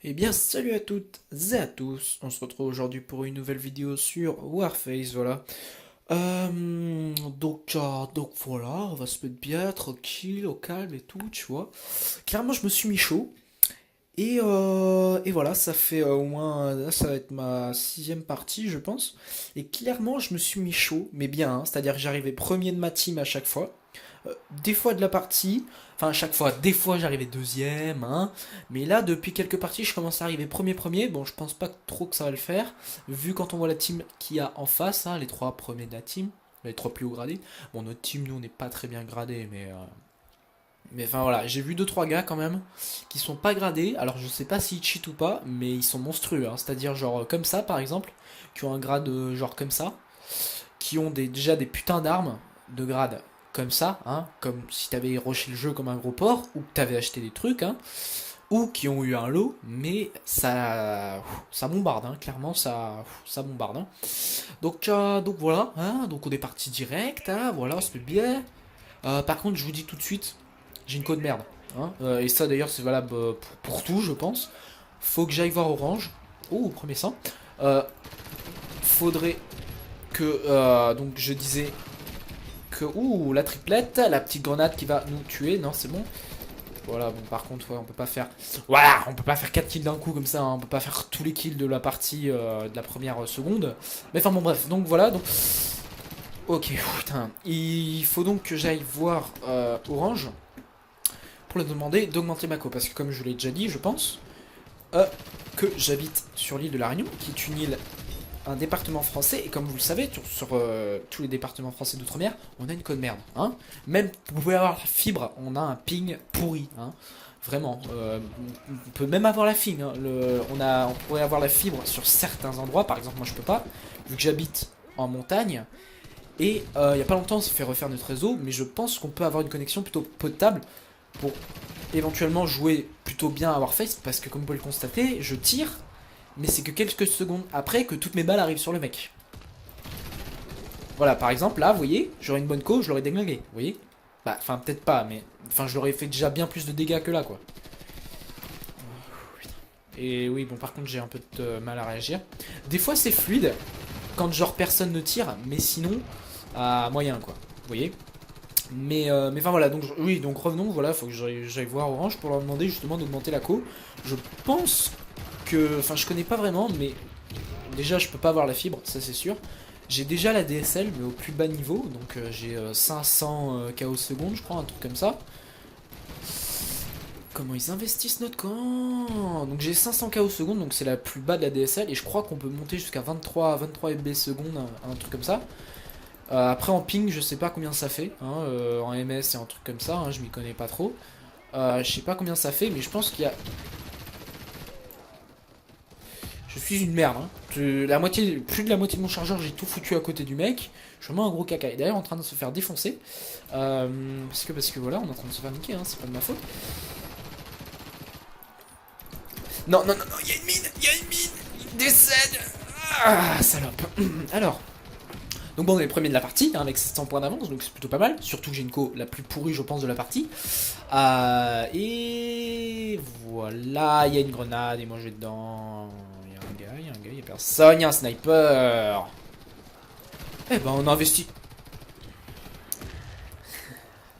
Eh bien, salut à toutes et à tous. On se retrouve aujourd'hui pour une nouvelle vidéo sur Warface, voilà. Donc voilà, on va se mettre bien, tranquille, au calme et tout, tu vois. Clairement, je me suis mis chaud. Et voilà, ça fait au moins, là, ça va être ma sixième partie, je pense. Et clairement, je me suis mis chaud, mais bien, hein, c'est-à-dire que j'arrivais premier de ma team à chaque fois. Des fois de la partie, enfin à chaque fois, des fois j'arrivais deuxième, hein, mais là depuis quelques parties je commence à arriver premier, bon je pense pas trop que ça va le faire, vu quand on voit la team qu'il y a en face, hein, les trois premiers de la team, les trois plus haut gradés, bon notre team nous on n'est pas très bien gradé, mais enfin voilà, j'ai vu deux trois gars quand même qui sont pas gradés, alors je sais pas s'ils cheat ou pas, mais ils sont monstrueux, hein, c'est-à-dire genre comme ça par exemple, qui ont un grade genre comme ça, qui ont déjà des putains d'armes de grade comme ça, hein, comme si t'avais rushé le jeu comme un gros porc, ou que t'avais acheté des trucs, hein, ou qui ont eu un lot, mais ça bombarde, hein, clairement ça bombarde. Hein. Donc voilà, hein, donc on est parti direct, hein, voilà, c'est bien. Par contre, je vous dis tout de suite, j'ai une code merde. Hein, et ça d'ailleurs c'est valable pour tout, je pense. Faut que j'aille voir Orange. Oh, premier sang. Faudrait que, donc je disais que... Ouh, la triplette, la petite grenade qui va nous tuer. Non, c'est bon. Voilà, bon, par contre, ouais, on peut pas faire... Voilà, on peut pas faire 4 kills d'un coup comme ça. Hein, on peut pas faire tous les kills de la partie de la première seconde. Mais enfin, bon, bref. Donc, voilà. Donc... Ok, putain. Il faut donc que j'aille voir Orange pour lui demander d'augmenter ma co. Parce que comme je l'ai déjà dit, je pense euh, que j'habite sur l'île de la Réunion, qui est une île un département français, et comme vous le savez, sur tous les départements français d'outre-mer, on a une code merde. Hein. Même, vous pouvez avoir la fibre, on a un ping pourri. Hein. Vraiment. On peut même avoir la fibre. Hein. On pourrait avoir la fibre sur certains endroits, par exemple, moi je peux pas, vu que j'habite en montagne. Et il y a pas longtemps, on s'est fait refaire notre réseau, mais je pense qu'on peut avoir une connexion plutôt potable pour éventuellement jouer plutôt bien à Warface, parce que comme vous pouvez le constater, je tire, mais c'est que quelques secondes après que toutes mes balles arrivent sur le mec. Voilà, par exemple, là, vous voyez, j'aurais une bonne co, je l'aurais déglingué, vous voyez. Bah, enfin, peut-être pas, mais... Enfin, je l'aurais fait déjà bien plus de dégâts que là, quoi. Et oui, bon, par contre, j'ai un peu de mal à réagir. Des fois, c'est fluide, quand genre personne ne tire, mais sinon, à moyen, quoi. Vous voyez. Mais enfin voilà, donc oui, donc revenons, voilà, faut que j'aille voir Orange pour leur demander justement d'augmenter la co. Je pense que... Enfin, je connais pas vraiment, mais déjà, je peux pas avoir la fibre, ça c'est sûr. J'ai déjà la DSL, mais au plus bas niveau, donc j'ai 500 KO secondes, je crois, un truc comme ça. Comment ils investissent notre camp? Donc j'ai 500 KO secondes, donc c'est la plus bas de la DSL, et je crois qu'on peut monter jusqu'à 23 FB secondes, un truc comme ça. Après en ping, je sais pas combien ça fait, hein, en MS et un truc comme ça, hein, je m'y connais pas trop. Je sais pas combien ça fait, mais je pense qu'il y a... Je suis une merde. Hein. Plus de la moitié de mon chargeur, j'ai tout foutu à côté du mec. Je suis vraiment un gros caca. Et d'ailleurs, en train de se faire défoncer. Parce que voilà, on est en train de se faire niquer, hein, c'est pas de ma faute. Non, non, non, non, il y a une mine, il y a une mine. Décède. Ah, salope. Alors. Donc bon, on est premier de la partie, hein, avec 700 points d'avance, donc c'est plutôt pas mal. Surtout que j'ai une co la plus pourrie, je pense, de la partie. Et voilà, il y a une grenade, et moi je vais dedans. Il y a personne, il y a un sniper. Eh ben, on a investi.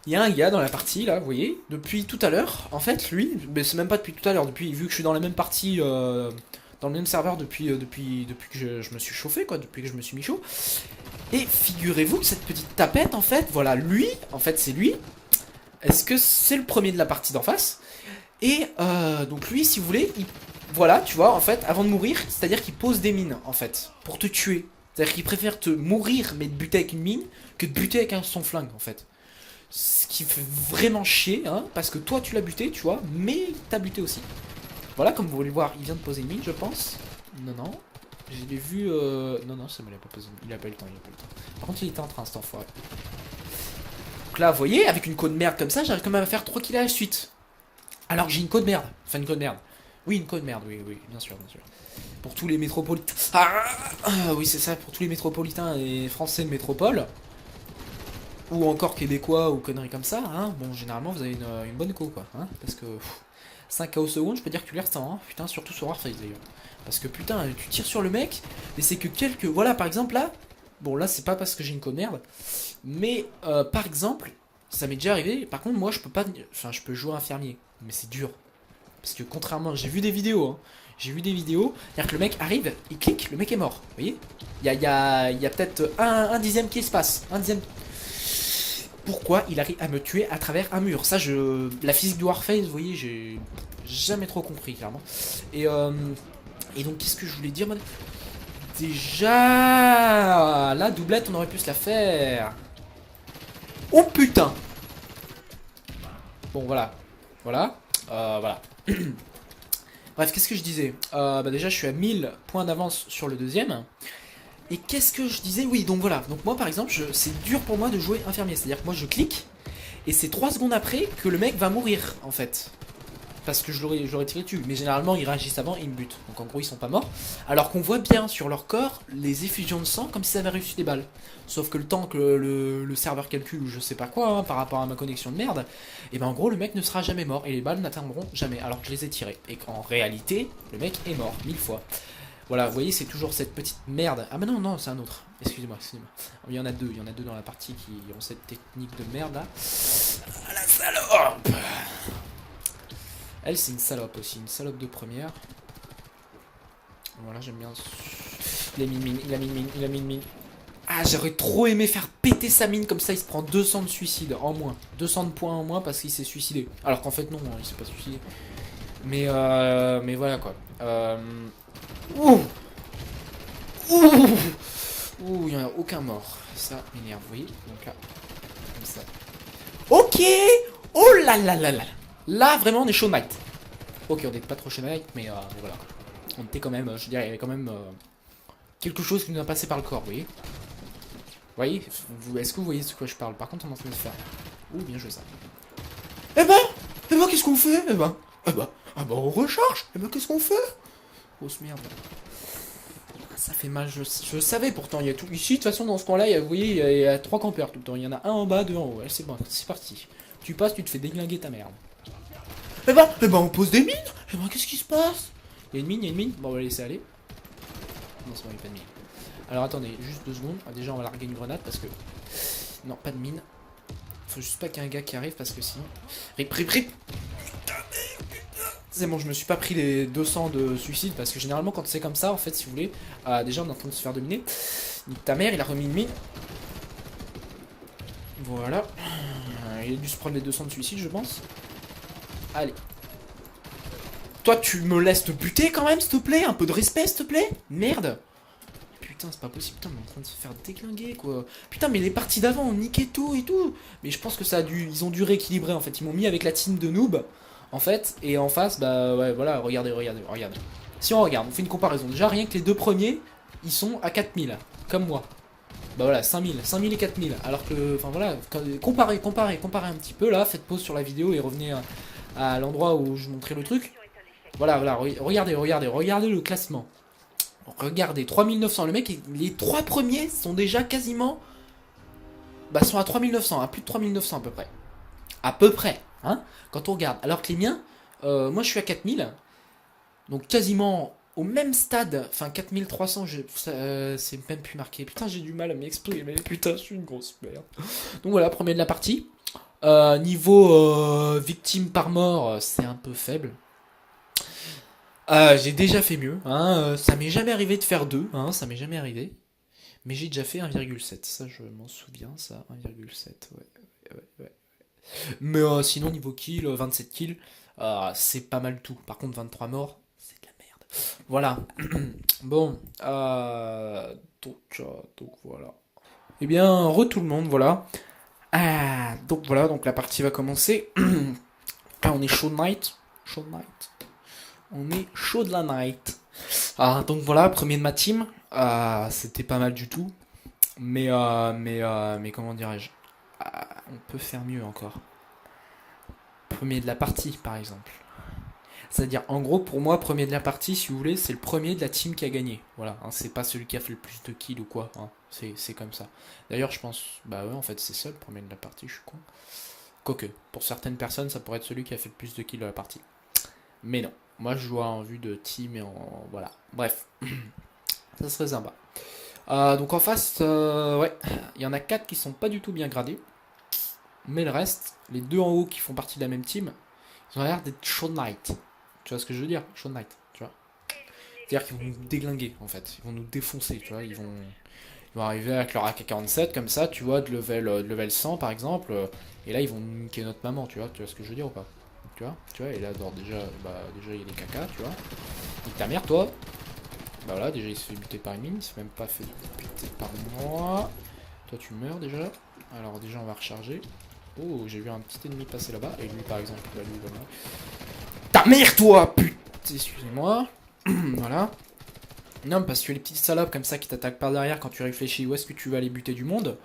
Il y a un gars dans la partie, là, vous voyez, depuis tout à l'heure. En fait, lui, mais c'est même pas depuis tout à l'heure, vu que je suis dans la même partie, dans le même serveur depuis que je me suis chauffé, quoi, depuis que je me suis mis chaud. Et figurez-vous que cette petite tapette, en fait, voilà, lui, en fait, c'est lui. Est-ce que c'est le premier de la partie d'en face? Et donc lui, si vous voulez, voilà, tu vois, en fait, avant de mourir, c'est-à-dire qu'il pose des mines, en fait, pour te tuer. C'est-à-dire qu'il préfère te mourir, mais de buter avec une mine, que de buter avec son flingue, en fait. Ce qui fait vraiment chier, hein, parce que toi, tu l'as buté, tu vois, mais il t'a buté aussi. Voilà, comme vous voulez le voir, il vient de poser une mine, je pense. Non, non. Je l'ai vu... Non, non, ça me l'a pas posé. Il a pas eu le temps, il a pas eu le temps. Par contre, il était en train, cet enfoiré. Donc là, vous voyez, avec une code merde comme ça, j'arrive quand même à faire 3 kills à la suite. Alors que j'ai une code merde. Enfin, une code merde. Oui, une code merde, oui, oui, bien sûr, bien sûr. Pour tous les métropolitains. Oui, c'est ça, pour tous les métropolitains et français de métropole. Ou encore québécois ou conneries comme ça, hein. Bon, généralement, vous avez une bonne co, quoi. Hein, parce que 5 KO secondes, je peux dire que tu les ressens, hein. Putain, surtout sur Warface d'ailleurs. Parce que putain, tu tires sur le mec, mais c'est que quelques... Voilà, par exemple là, bon là c'est pas parce que j'ai une co de merde, mais par exemple, ça m'est déjà arrivé, par contre moi je peux pas... Enfin, je peux jouer infirmier, mais c'est dur. Parce que contrairement, j'ai vu des vidéos, hein. J'ai vu des vidéos, c'est-à-dire que le mec arrive, il clique, le mec est mort. Vous voyez? Il y a peut-être un dixième qui se passe. Un dixième. Pourquoi il arrive à me tuer à travers un mur? Ça, la physique du Warface, vous voyez, j'ai jamais trop compris, clairement. Et, euh, et donc, qu'est-ce que je voulais dire, moi? Déjà, la doublette, on aurait pu se la faire. Oh putain! Bon, voilà. Voilà. Voilà. Bref, qu'est-ce que je disais? Bah déjà, je suis à 1000 points d'avance sur le deuxième. Et qu'est-ce que je disais? Oui, donc voilà. Donc moi, par exemple, c'est dur pour moi de jouer infirmier. C'est-à-dire que moi, je clique, et c'est 3 secondes après que le mec va mourir, en fait. Parce que je l'aurais tiré dessus. Mais généralement, ils réagissent avant et ils me butent. Donc en gros, ils sont pas morts. Alors qu'on voit bien sur leur corps les effusions de sang comme si ça avait reçu des balles. Sauf que le temps que le serveur calcule ou je sais pas quoi, hein, par rapport à ma connexion de merde, et ben en gros, le mec ne sera jamais mort. Et les balles n'atteindront jamais. Alors que je les ai tirées. Et qu'en réalité, le mec est mort 1000 fois. Voilà, vous voyez, c'est toujours cette petite merde. Ah, mais non, non, c'est un autre. Excusez-moi, excusez-moi. Il y en a deux dans la partie qui ont cette technique de merde là. Ah, la salope! Elle, c'est une salope aussi, une salope de première. Voilà, j'aime bien. Il a mis une mine, il a mis une mine, il a mis une mine. Ah, j'aurais trop aimé faire péter sa mine, comme ça il se prend 200 de suicide en moins. 200 de points en moins parce qu'il s'est suicidé. Alors qu'en fait, non, il s'est pas suicidé. Mais voilà quoi. Ouh! Ouh! Ouh, il n'y en a aucun mort. Ça m'énerve, vous voyez? Donc là, comme ça. Ok! Oh là là là là! Là, vraiment, on est chaud night. Ok, on n'est pas trop chaud night, mais voilà. On était quand même, je dirais, il y avait quand même quelque chose qui nous a passé par le corps, vous voyez? Vous voyez? Est-ce que vous voyez de quoi je parle? Par contre, on est en train de faire. Ouh, bien joué ça. Eh ben! Eh ben, qu'est-ce qu'on fait? Ah bah, on recharge! Eh ben, qu'est-ce qu'on fait? Grosse merde. Ça fait mal, je savais pourtant, il y a tout. Ici, de toute façon, dans ce coin-là, vous voyez, il y a 3 campeurs tout le temps. Il y en a un en bas, deux en haut. Ouais, c'est bon, c'est parti. Tu passes, tu te fais déglinguer ta merde. Eh ben, on pose des mines. Eh ben, qu'est-ce qui se passe? Il y a une mine, il y a une mine. Bon, on va la laisser aller. Non, c'est bon, il n'y a pas de mine. Alors, attendez, juste 2 secondes. Ah, déjà, on va larguer une grenade parce que... Non, pas de mine. Faut juste pas qu'il y ait un gars qui arrive parce que sinon... Rip. C'est bon, je me suis pas pris les 200 de suicide parce que généralement quand c'est comme ça, en fait, si vous voulez, déjà on est en train de se faire dominer. Nique ta mère, il a remis une mine. Voilà. Il a dû se prendre les 200 de suicide, je pense. Allez. Toi, tu me laisses te buter quand même, s'il te plaît? Un peu de respect, s'il te plaît? Merde. Putain, c'est pas possible. Putain, on est en train de se faire déglinguer, quoi. Putain, mais les parties d'avant, on niquait tout et tout. Mais je pense que ça a dû... Ils ont dû rééquilibrer, en fait. Ils m'ont mis avec la team de noob. En fait, et en face, bah ouais, voilà, regardez. Si on regarde, on fait une comparaison. Déjà, rien que les deux premiers, ils sont à 4000, comme moi. Bah voilà, 5000 et 4000. Alors que, enfin voilà, comparez un petit peu là, faites pause sur la vidéo et revenez à l'endroit où je montrais le truc. Voilà, regardez le classement. Regardez, 3900, le mec, les trois premiers sont déjà quasiment... Bah, sont à 3900, à plus de 3900 à peu près. À peu près, hein, quand on regarde. Alors que les miens, moi je suis à 4000, donc quasiment au même stade, enfin 4300, c'est même plus marqué. Putain, j'ai du mal à m'exprimer, putain, je suis une grosse merde. Donc voilà, premier de la partie. Niveau victime par mort, c'est un peu faible. J'ai déjà fait mieux, hein, ça m'est jamais arrivé de faire 2, hein, ça m'est jamais arrivé. Mais j'ai déjà fait 1,7, ça je m'en souviens, ça, 1,7, ouais. Mais sinon, niveau kill, 27 kills, c'est pas mal tout. Par contre, 23 morts, c'est de la merde. Voilà. Bon, donc voilà. Eh bien, tout le monde, voilà. Donc voilà, donc la partie va commencer. Là, on est chaud de night. Chaud de night. On est chaud de la night. Donc voilà, premier de ma team. C'était pas mal du tout. Mais comment dirais-je? On peut faire mieux encore. Premier de la partie, par exemple. C'est-à-dire, en gros, pour moi, premier de la partie, si vous voulez, c'est le premier de la team qui a gagné. Voilà, hein, c'est pas celui qui a fait le plus de kills ou quoi. Hein, c'est comme ça. D'ailleurs, je pense... Bah ouais, en fait, c'est ça le premier de la partie, je suis con. Quoique, pour certaines personnes, ça pourrait être celui qui a fait le plus de kills de la partie. Mais non, moi je joue en vue de team et en... Voilà, bref, ça serait sympa. Donc en face, ouais, il y en a 4 qui sont pas du tout bien gradés. Mais le reste, les deux en haut qui font partie de la même team, ils ont l'air d'être Show Knight. Tu vois ce que je veux dire? Show Knight, tu vois. C'est-à-dire qu'ils vont nous déglinguer en fait, ils vont nous défoncer, tu vois. Ils vont arriver avec leur AK-47 comme ça, tu vois, de level 100 par exemple. Et là ils vont nous niquer notre maman, tu vois ce que je veux dire ou pas? Tu vois, et là déjà, déjà il y a des caca, tu vois. Nique ta mère toi. Bah voilà, déjà il se fait buter par une mine, il s'est même pas fait buter par moi. Toi tu meurs déjà. Alors déjà on va recharger. Oh, j'ai vu un petit ennemi passer là-bas. Et lui par exemple, là, lui, voilà. Ta mère toi, putain, excusez-moi. Voilà. Non, parce que les petites salopes comme ça qui t'attaquent par derrière quand tu réfléchis où est-ce que tu vas aller buter du monde,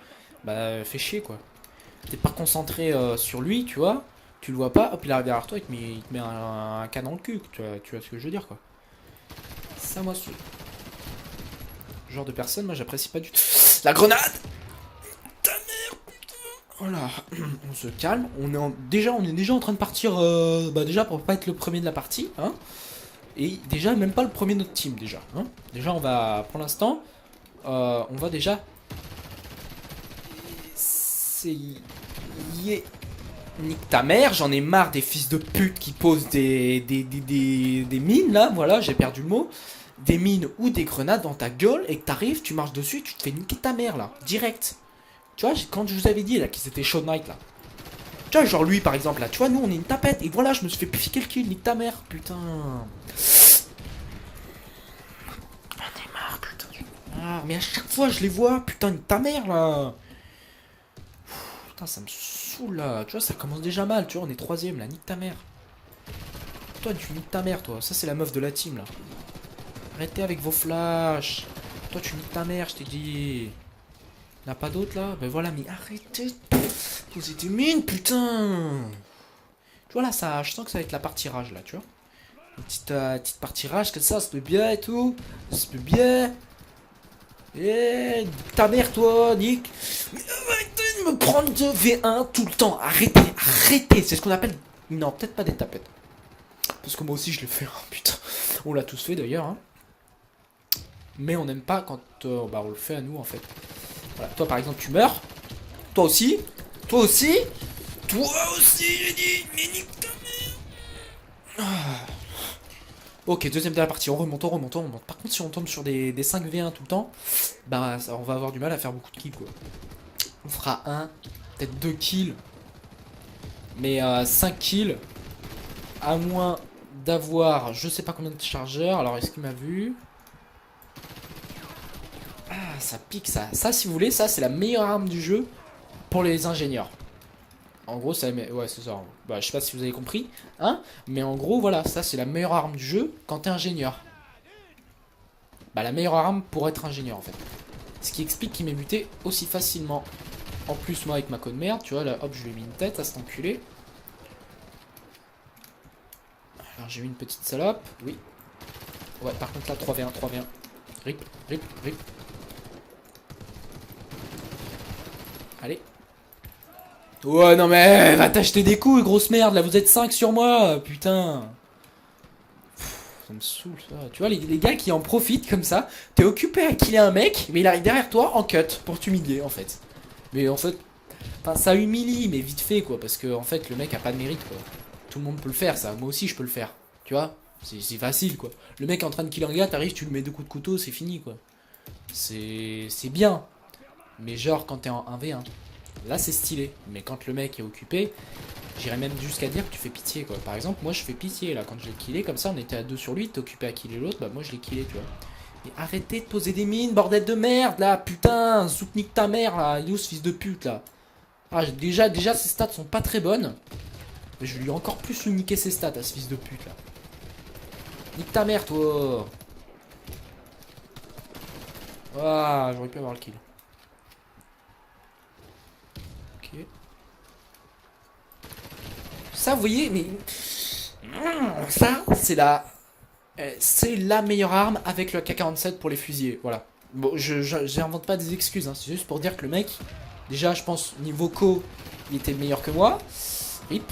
bah fais chier quoi. T'es pas concentré sur lui, tu vois. Tu le vois pas, hop il arrive derrière toi, il te met un canon dans le cul, tu vois ce que je veux dire quoi. Ça moi ce genre de personne, moi j'apprécie pas du tout. La grenade. Voilà, on se calme, on est déjà en train de partir, déjà pour pas être le premier de la partie, hein. Et déjà même pas le premier de notre team déjà, hein. Déjà on va, pour l'instant, on va déjà essayer. Nique ta mère, j'en ai marre des fils de pute qui posent des mines là, voilà, j'ai perdu le mot. Des mines ou des grenades dans ta gueule et que t'arrives, tu marches dessus, tu te fais niquer ta mère là, direct. Tu vois, quand je vous avais dit là qu'ils étaient Show Knight là. Tu vois, genre lui par exemple là, tu vois, nous on est une tapette et voilà, je me suis fait piquer le kill, nique ta mère, putain. J'en ai marre, putain. Ah, mais à chaque fois je les vois, putain, nique ta mère là. Putain, ça me saoule là, tu vois, ça commence déjà mal, tu vois, on est troisième là, nique ta mère. Toi, tu niques ta mère, toi, ça c'est la meuf de la team là. Arrêtez avec vos flashs. Toi, tu niques ta mère, je t'ai dit. N'a pas d'autre là? Ben voilà, mais arrêtez. Vous êtes des mines, putain. Tu vois là, ça, je sens que ça va être la partie rage là, tu vois. Une petite partie rage comme ça se peut bien et tout. Ça se peut bien. Eh, ta mère, toi, Nick. Mais arrêtez de me prendre de V1 tout le temps. Arrêtez, arrêtez. C'est ce qu'on appelle. Non, peut-être pas des tapettes. Parce que moi aussi je le fais, hein, putain. On l'a tous fait d'ailleurs, hein. Mais on n'aime pas quand on le fait à nous en fait. Voilà, toi par exemple tu meurs. Toi aussi. Toi aussi. Toi aussi, j'ai dit. Mais nique ta mère. Ah. Ok, deuxième de la partie, on remonte. Par contre, si on tombe sur des 5v1 tout le temps, bah on va avoir du mal à faire beaucoup de kills quoi. On fera peut-être 2 kills. Mais 5 kills. À moins d'avoir je sais pas combien de chargeurs. Alors est-ce qu'il m'a vu? Ah, ça pique ça. Ça, si vous voulez, ça c'est la meilleure arme du jeu pour les ingénieurs. En gros, ça, ouais, c'est ça. Bah, je sais pas si vous avez compris, hein. Mais en gros, voilà, ça c'est la meilleure arme du jeu quand t'es ingénieur. Bah, la meilleure arme pour être ingénieur en fait. Ce qui explique qu'il m'est buté aussi facilement. En plus, moi avec ma code merde, tu vois, là, hop, je lui ai mis une tête à cet enculé. Alors, j'ai eu une petite salope, oui. Ouais, par contre là, 3v1, 3v1. Rip, rip, rip. Allez. Ouais, non mais va t'acheter des couilles, grosse merde, là vous êtes 5 sur moi, putain. Ça me saoule ça. Tu vois, les gars qui en profitent comme ça, t'es occupé à killer un mec, mais il arrive derrière toi en cut pour t'humilier en fait. Mais en fait, ça humilie, mais vite fait quoi, parce que en fait le mec a pas de mérite quoi. Tout le monde peut le faire ça, moi aussi je peux le faire, tu vois. C'est facile quoi. Le mec est en train de killer un gars, t'arrives, tu lui mets 2 coups de couteau, c'est fini quoi. C'est bien. Mais genre quand t'es en 1v1, là c'est stylé. Mais quand le mec est occupé, j'irais même jusqu'à dire que tu fais pitié quoi. Par exemple, moi je fais pitié là. Quand je l'ai killé, comme ça on était à 2 sur lui, t'es occupé à killer l'autre, bah moi je l'ai killé, tu vois. Mais arrêtez de poser des mines, bordel de merde là, putain, zouk ta mère là, il est où ce fils de pute là? Ah, déjà ses stats sont pas très bonnes. Mais je vais lui encore plus lui niquer ses stats à ce fils de pute là. Nique ta mère toi. Ah, j'aurais pu avoir le kill. Ok. Ça, vous voyez, mais ça, c'est la meilleure arme avec le AK-47 pour les fusillés. Voilà. Bon, j'invente pas des excuses, hein, c'est juste pour dire que le mec, déjà, je pense, niveau co, il était meilleur que moi. Rip.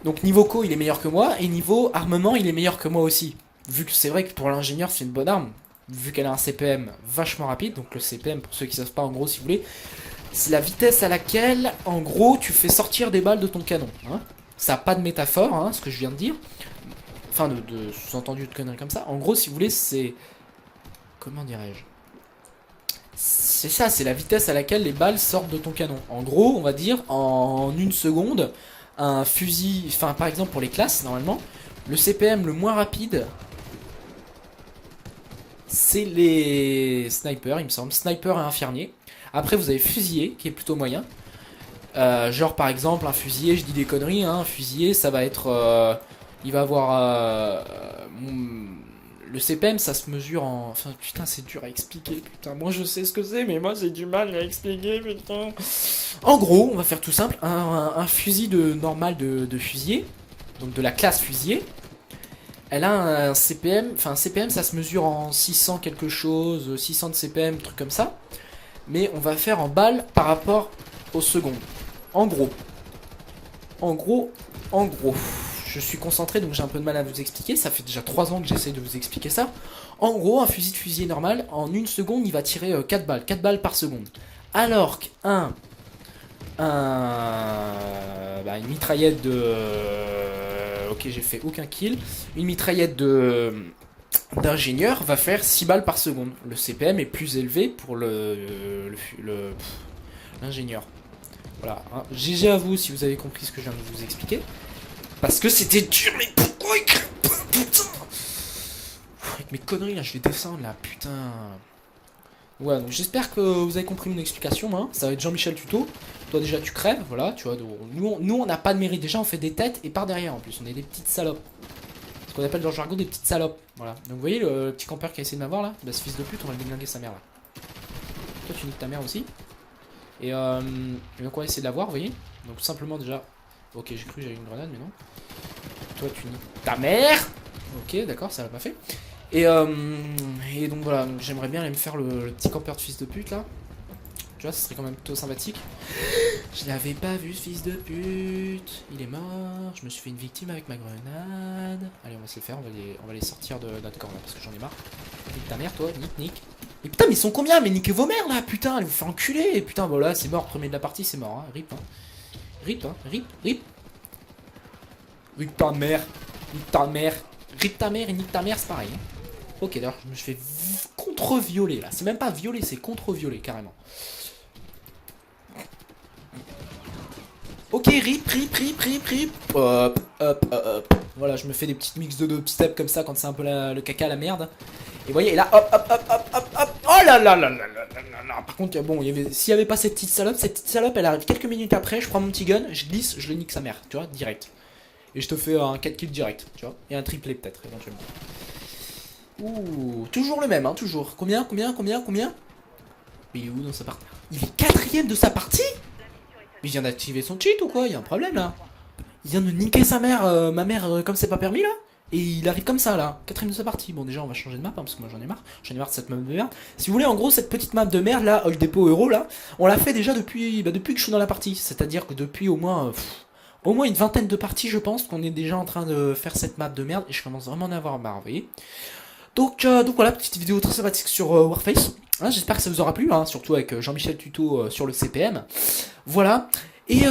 Donc niveau co, il est meilleur que moi, et niveau armement, il est meilleur que moi aussi. Vu que c'est vrai que pour l'ingénieur, c'est une bonne arme, vu qu'elle a un CPM vachement rapide. Donc le CPM, pour ceux qui savent pas, en gros, si vous voulez, c'est la vitesse à laquelle, en gros, tu fais sortir des balles de ton canon. Hein. Ça n'a pas de métaphore, hein, ce que je viens de dire. Enfin, de sous-entendu de conneries comme ça. En gros, si vous voulez, c'est... Comment dirais-je? C'est ça, c'est la vitesse à laquelle les balles sortent de ton canon. En gros, on va dire, en une seconde, un fusil... Enfin, par exemple, pour les classes, normalement, le CPM le moins rapide, c'est les snipers, il me semble. Sniper et infirmier. Après, vous avez fusilier, qui est plutôt moyen. Genre, par exemple, un fusilier, je dis des conneries, hein, un fusilier, ça va être... il va avoir... le CPM, ça se mesure en... Enfin, putain, c'est dur à expliquer, putain. Moi, je sais ce que c'est, mais moi, j'ai du mal à expliquer, putain. En gros, on va faire tout simple. Un fusil normal de fusilier, donc de la classe fusilier, elle a un CPM... Enfin, un CPM, ça se mesure en 600 quelque chose, 600 de CPM, truc comme ça. Mais on va faire en balles par rapport aux secondes. En gros. En gros. En gros. Je suis concentré, donc j'ai un peu de mal à vous expliquer. Ça fait déjà 3 ans que j'essaie de vous expliquer ça. En gros, un fusil de fusilier normal, en une seconde, il va tirer 4 balles. 4 balles par seconde. Alors une mitraillette de... Ok, j'ai fait aucun kill. Une mitraillette d'ingénieur va faire 6 balles par seconde. Le CPM est plus élevé pour l'ingénieur. Voilà, hein. GG à vous si vous avez compris ce que je viens de vous expliquer. Parce que c'était dur, mais pourquoi écrire pas, putain? Avec mes conneries là, je vais descendre là, putain. Ouais, donc j'espère que vous avez compris mon explication, hein. Ça va être Jean-Michel Tuto. Toi déjà tu crèves, voilà, tu vois. Nous on n'a pas de mérite, déjà on fait des têtes et par derrière en plus, on est des petites salopes. Ce qu'on appelle dans le jargon des petites salopes. Voilà. Donc vous voyez le petit campeur qui a essayé de m'avoir là, bah, ce fils de pute, on va le déglinguer sa mère là. Toi tu niques ta mère aussi. Et donc on va essayer de l'avoir, vous voyez. Donc simplement déjà... Ok, j'ai cru que j'avais une grenade, mais non. Toi tu niques ta mère. Ok, d'accord, ça l'a pas fait. Et donc voilà, donc j'aimerais bien aller me faire le petit campeur de fils de pute là. Tu vois, ça serait quand même plutôt sympathique. Je l'avais pas vu ce fils de pute. Il est mort. Je me suis fait une victime avec ma grenade. Allez, on va se le faire. On va les sortir de notre corps là parce que j'en ai marre. Nique ta mère, toi. Nique. Et putain, mais ils sont combien? Mais niquez vos mères là, putain. Allez vous faire enculer. Et putain, voilà, c'est mort. Premier de la partie, c'est mort. Hein. Rip, hein. Rip, hein. Rip. Rip ta mère. Nique ta mère. Rip ta mère et nique ta mère, c'est pareil. Hein. Ok, d'ailleurs, je me suis fait contre-violer là. C'est même pas violer, c'est contre-violer carrément. Ok, rip. Hop. Voilà, je me fais des petites mix de dubstep comme ça quand c'est un peu le caca, la merde. Et vous voyez, et là, hop. Oh là là. Par contre, bon, s'il y avait pas cette petite salope, elle arrive quelques minutes après, je prends mon petit gun, je glisse, je le nique sa mère, tu vois, direct. Et je te fais un 4 kills direct, tu vois. Et un triplé peut-être, éventuellement. Ouh, toujours le même, hein, toujours. Combien? Mais il est où dans sa partie? Il est 4ème de sa partie? Mais il vient d'activer son cheat ou quoi? Il y a un problème là. Il vient de niquer sa mère, ma mère, comme c'est pas permis là. Et il arrive comme ça là, 4ème de sa partie. Bon, déjà on va changer de map hein, parce que moi j'en ai marre. J'en ai marre de cette map de merde. Si vous voulez, en gros, cette petite map de merde là, Old Depot Euro là, on l'a fait déjà depuis que je suis dans la partie. C'est-à-dire que depuis au moins une vingtaine de parties, je pense qu'on est déjà en train de faire cette map de merde. Et je commence vraiment à en avoir marre, vous voyez. Donc voilà, petite vidéo très sympathique sur Warface. Hein, j'espère que ça vous aura plu, hein, surtout avec Jean-Michel Tuto sur le CPM. Voilà. Et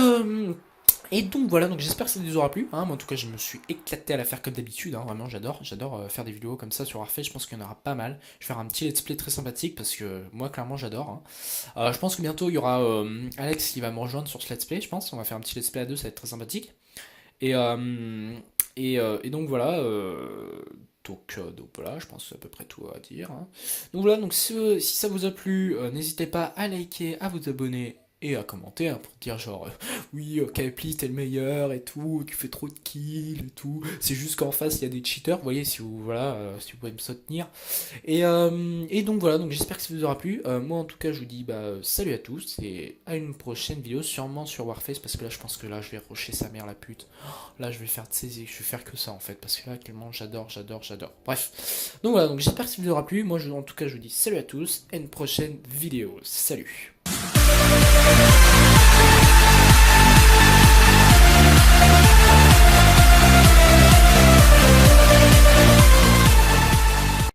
donc voilà, donc j'espère que ça vous aura plu. Hein. Moi en tout cas je me suis éclaté à la faire comme d'habitude. Hein. Vraiment j'adore faire des vidéos comme ça sur Warface. Je pense qu'il y en aura pas mal. Je vais faire un petit let's play très sympathique parce que moi clairement j'adore. Hein. Je pense que bientôt il y aura Alex qui va me rejoindre sur ce let's play. Je pense on va faire un petit let's play à deux, ça va être très sympathique. Et donc voilà. Donc voilà, je pense que c'est à peu près tout à dire. Hein. Donc voilà, donc si ça vous a plu, n'hésitez pas à liker, à vous abonner et à commenter hein, pour dire genre oui, Kepli t'es le meilleur et tout, tu fais trop de kills et tout. C'est juste qu'en face il y a des cheaters, vous voyez, si vous pouvez me soutenir. Et donc voilà, donc j'espère que ça vous aura plu. Moi en tout cas je vous dis salut à tous et à une prochaine vidéo, sûrement sur Warface parce que là je pense que là je vais rusher sa mère la pute. Là je vais faire je vais faire que ça en fait parce que là actuellement j'adore. Bref, donc voilà, donc j'espère que ça vous aura plu. Moi en tout cas je vous dis salut à tous et à une prochaine vidéo. Salut.